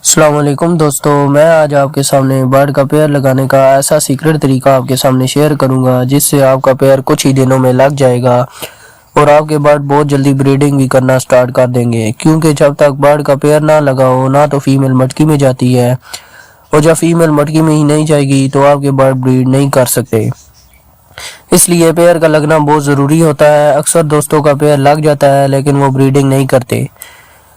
السلام علیکم دوستو، میں آج آپ کے سامنے برڈ کا پیئر لگانے کا ایسا سیکرٹ طریقہ آپ کے سامنے شیئر کروں گا جس سے آپ کا پیئر کچھ ہی دنوں میں لگ جائے گا اور آپ کے برڈ بہت جلدی بریڈنگ بھی کرنا سٹارٹ کر دیں گے، کیونکہ جب تک برڈ کا پیئر نہ لگاؤ نہ تو فیمیل مٹکی میں جاتی ہے، اور جب فیمیل مٹکی میں ہی نہیں جائے گی تو آپ کے برڈ بریڈ نہیں کر سکتے۔ اس لیے پیئر کا لگنا بہت ضروری ہوتا ہے۔ اکثر دوستوں کا پیئر لگ جاتا ہے لیکن وہ بریڈنگ نہیں کرتے،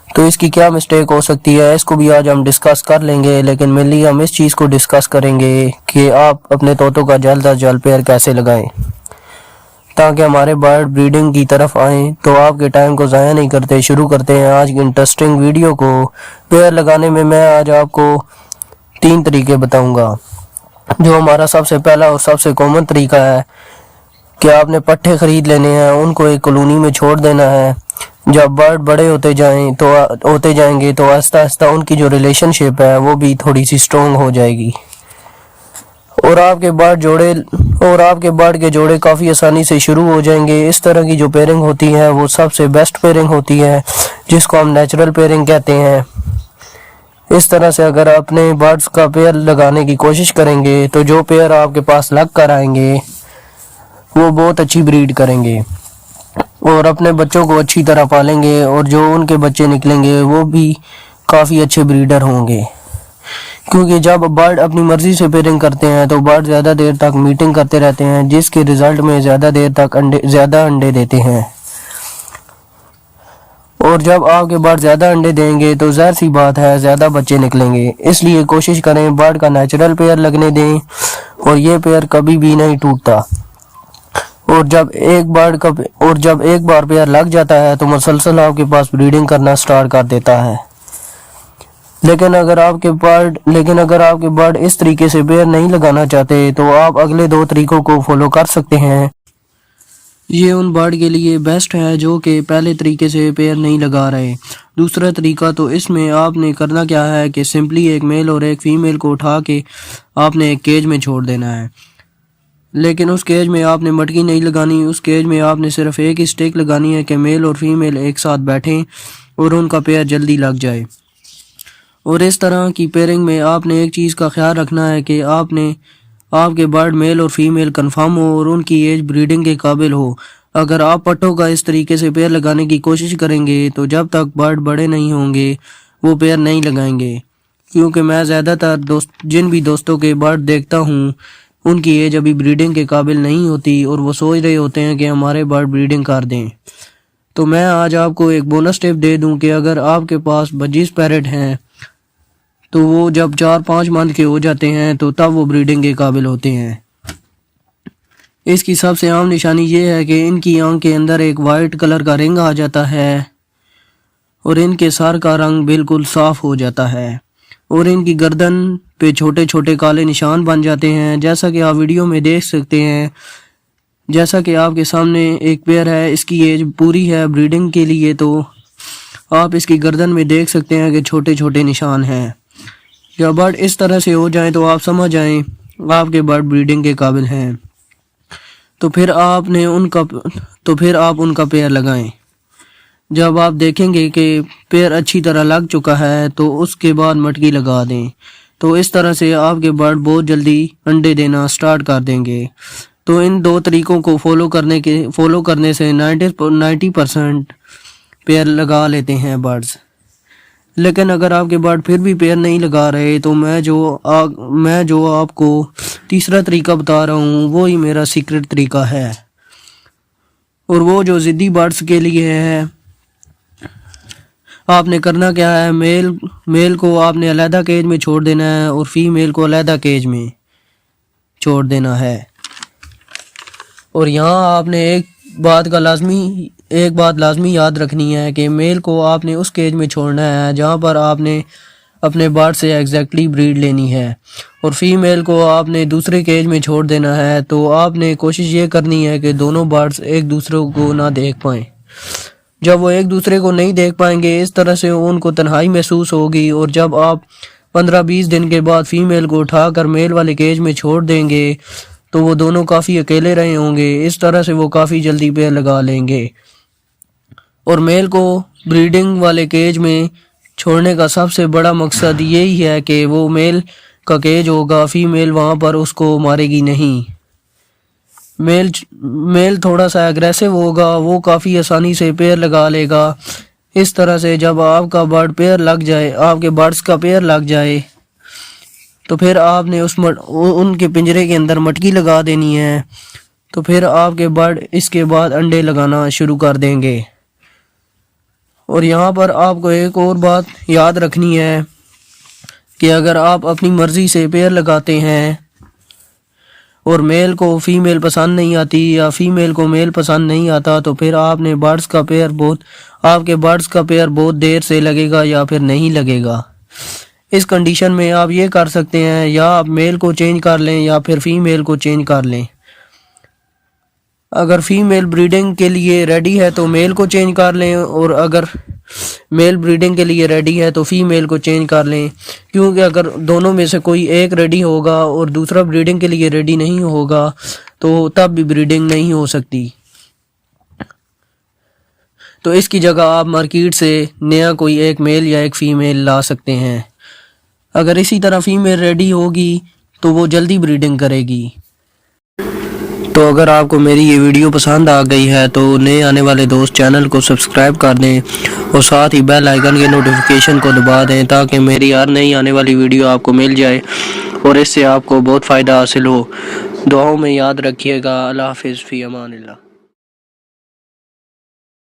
تو اس کی کیا مسٹیک ہو سکتی ہے، اس کو بھی آج ہم ڈسکس کر لیں گے۔ لیکن مینلی ہم اس چیز کو ڈسکس کریں گے کہ آپ اپنے طوطوں کا جلد از جلد پیئر کیسے لگائیں تاکہ ہمارے برڈ بریڈنگ کی طرف آئیں۔ تو آپ کے ٹائم کو ضائع نہیں کرتے، شروع کرتے ہیں آج کی انٹرسٹنگ ویڈیو کو۔ پیئر لگانے میں آج آپ کو 3 طریقے بتاؤں گا۔ جو ہمارا سب سے پہلا اور سب سے کامن طریقہ ہے کہ آپ نے پٹھے خرید لینے ہیں، ان کو ایک کالونی میں چھوڑ دینا ہے۔ جب برڈ بڑے ہوتے جائیں گے تو آہستہ آہستہ ان کی جو ریلیشن شپ ہے وہ بھی تھوڑی سی سٹرونگ ہو جائے گی، اور آپ کے برڈ کے جوڑے کافی آسانی سے شروع ہو جائیں گے۔ اس طرح کی جو پیئرنگ ہوتی ہے وہ سب سے بیسٹ پیئرنگ ہوتی ہے، جس کو ہم نیچرل پیئرنگ کہتے ہیں۔ اس طرح سے اگر اپنے برڈز کا پیئر لگانے کی کوشش کریں گے تو جو پیئر آپ کے پاس لگ کر آئیں گے وہ بہت اچھی بریڈ کریں گے اور اپنے بچوں کو اچھی طرح پالیں گے، اور جو ان کے بچے نکلیں گے وہ بھی کافی اچھے بریڈر ہوں گے۔ کیونکہ جب برڈ اپنی مرضی سے پیئرنگ کرتے ہیں تو برڈ زیادہ دیر تک میٹنگ کرتے رہتے ہیں، جس کے رزلٹ میں زیادہ دیر تک زیادہ انڈے دیتے ہیں، اور جب آپ کے برڈ زیادہ انڈے دیں گے تو ظاہر سی بات ہے زیادہ بچے نکلیں گے۔ اس لیے کوشش کریں برڈ کا نیچرل پیئر لگنے دیں، اور یہ پیئر کبھی بھی نہیں ٹوٹتا، اور جب ایک بار پیئر لگ جاتا ہے تو مسلسل آپ کے پاس بریڈنگ کرنا سٹارٹ کر دیتا ہے۔ لیکن اگر آپ کے برڈ اس طریقے سے پیئر نہیں لگانا چاہتے تو آپ اگلے 2 طریقوں کو فالو کر سکتے ہیں۔ یہ ان برڈ کے لیے بیسٹ ہے جو کہ پہلے طریقے سے پیئر نہیں لگا رہے۔ دوسرا طریقہ، تو اس میں آپ نے کرنا کیا ہے کہ سمپلی ایک میل اور ایک فیمیل کو اٹھا کے آپ نے ایک کیج میں چھوڑ دینا ہے، لیکن اس کیج میں آپ نے مٹکی نہیں لگانی۔ اس کیج میں آپ نے صرف ایک ہی سٹیک لگانی ہے کہ میل اور فیمیل ایک ساتھ بیٹھیں اور ان کا پیئر جلدی لگ جائے۔ اور اس طرح کی پیئرنگ میں آپ نے ایک چیز کا خیال رکھنا ہے کہ آپ کے برڈ میل اور فیمیل کنفرم ہو اور ان کی ایج بریڈنگ کے قابل ہو۔ اگر آپ پٹھوں کا اس طریقے سے پیئر لگانے کی کوشش کریں گے تو جب تک برڈ بڑے نہیں ہوں گے وہ پیئر نہیں لگائیں گے، کیونکہ میں زیادہ تر جن بھی دوستوں کے برڈ دیکھتا ہوں ان کی ایج ابھی بریڈنگ کے قابل نہیں ہوتی اور وہ سوچ رہے ہوتے ہیں کہ ہمارے برڈ بریڈنگ کر دیں۔ تو میں آج آپ کو ایک بونس ٹپ دے دوں کہ اگر آپ کے پاس بجیز پیرٹ ہیں تو وہ جب 4-5 منتھ کے ہو جاتے ہیں تو تب وہ بریڈنگ کے قابل ہوتے ہیں۔ اس کی سب سے عام نشانی یہ ہے کہ ان کی آنکھ کے اندر ایک وائٹ کلر کا رنگ آ جاتا ہے اور ان کے سر کا رنگ بالکل صاف ہو جاتا ہے، اور ان کی گردن پہ چھوٹے چھوٹے کالے نشان بن جاتے ہیں، جیسا کہ آپ ویڈیو میں دیکھ سکتے ہیں۔ جیسا کہ آپ کے سامنے ایک پیئر ہے، اس کی ایج پوری ہے بریڈنگ کے لیے، تو آپ اس کی گردن میں دیکھ سکتے ہیں کہ چھوٹے چھوٹے نشان ہیں۔ جب برڈ اس طرح سے ہو جائیں تو آپ سمجھ جائیں آپ کے برڈ بریڈنگ کے قابل ہیں، تو پھر آپ ان کا پیئر لگائیں۔ جب آپ دیکھیں گے کہ پیئر اچھی طرح لگ چکا ہے تو اس کے بعد مٹکی لگا دیں، تو اس طرح سے آپ کے برڈ بہت جلدی انڈے دینا سٹارٹ کر دیں گے۔ تو ان 2 طریقوں کو فالو کرنے سے 90% پیئر لگا لیتے ہیں برڈز۔ لیکن اگر آپ کے برڈ پھر بھی پیئر نہیں لگا رہے تو میں جو آپ کو تیسرا طریقہ بتا رہا ہوں وہی میرا سیکرٹ طریقہ ہے، اور وہ جو ضدی برڈز کے لیے ہے۔ آپ نے کرنا کیا ہے، میل کو آپ نے علیحدہ کیج میں چھوڑ دینا ہے اور فیمیل کو علیحدہ کیج میں چھوڑ دینا ہے، اور یہاں آپ نے ایک بات لازمی یاد رکھنی ہے کہ میل کو آپ نے اس کیج میں چھوڑنا ہے جہاں پر آپ نے اپنے برڈ سے ایگزیکٹلی بریڈ لینی ہے، اور فیمیل کو آپ نے دوسرے کیج میں چھوڑ دینا ہے۔ تو آپ نے کوشش یہ کرنی ہے کہ دونوں برڈز ایک دوسرے کو نہ دیکھ پائیں۔ جب وہ ایک دوسرے کو نہیں دیکھ پائیں گے اس طرح سے ان کو تنہائی محسوس ہوگی، اور جب آپ 15-20 دن کے بعد فیمیل کو اٹھا کر میل والے کیج میں چھوڑ دیں گے تو وہ دونوں کافی اکیلے رہے ہوں گے۔ اس طرح سے وہ کافی جلدی پیئر لگا لیں گے، اور میل کو بریڈنگ والے کیج میں چھوڑنے کا سب سے بڑا مقصد یہی ہے کہ وہ میل کا کیج ہوگا، فیمیل وہاں پر اس کو مارے گی نہیں۔ میل تھوڑا سا ایگریسو ہوگا، وہ کافی آسانی سے پیر لگا لے گا۔ اس طرح سے جب آپ کا برڈ پیر لگ جائے، آپ کے برڈز کا پیر لگ جائے، تو پھر آپ نے ان کے پنجرے کے اندر مٹکی لگا دینی ہے، تو پھر آپ کے برڈ اس کے بعد انڈے لگانا شروع کر دیں گے۔ اور یہاں پر آپ کو ایک اور بات یاد رکھنی ہے کہ اگر آپ اپنی مرضی سے پیر لگاتے ہیں اور میل کو فیمیل پسند نہیں آتی یا فیمیل کو میل پسند نہیں آتا، تو پھر آپ کے برڈز کا پیر بہت دیر سے لگے گا یا پھر نہیں لگے گا۔ اس کنڈیشن میں آپ یہ کر سکتے ہیں، یا آپ میل کو چینج کر لیں یا پھر فیمیل کو چینج کر لیں۔ اگر فیمیل بریڈنگ کے لیے ریڈی ہے تو میل کو چینج کر لیں، اور اگر میل بریڈنگ کے لیے ریڈی ہے تو فیمیل کو چینج کر لیں، کیونکہ اگر دونوں میں سے کوئی ایک ریڈی ہوگا اور دوسرا بریڈنگ کے لیے ریڈی نہیں ہوگا تو تب بھی بریڈنگ نہیں ہو سکتی۔ تو اس کی جگہ آپ مارکیٹ سے نیا کوئی ایک میل یا ایک فیمیل لا سکتے ہیں۔ اگر اسی طرح فیمیل ریڈی ہوگی تو وہ جلدی بریڈنگ کرے گی۔ تو اگر آپ کو میری یہ ویڈیو پسند آ گئی ہے تو نئے آنے والے دوست چینل کو سبسکرائب کر دیں اور ساتھ ہی بیل آئیکن کے نوٹیفیکیشن کو دبا دیں تاکہ میری ہر نئی آنے والی ویڈیو آپ کو مل جائے اور اس سے آپ کو بہت فائدہ حاصل ہو۔ دعاؤں میں یاد رکھیے گا۔ اللہ حافظ، فی امان اللہ۔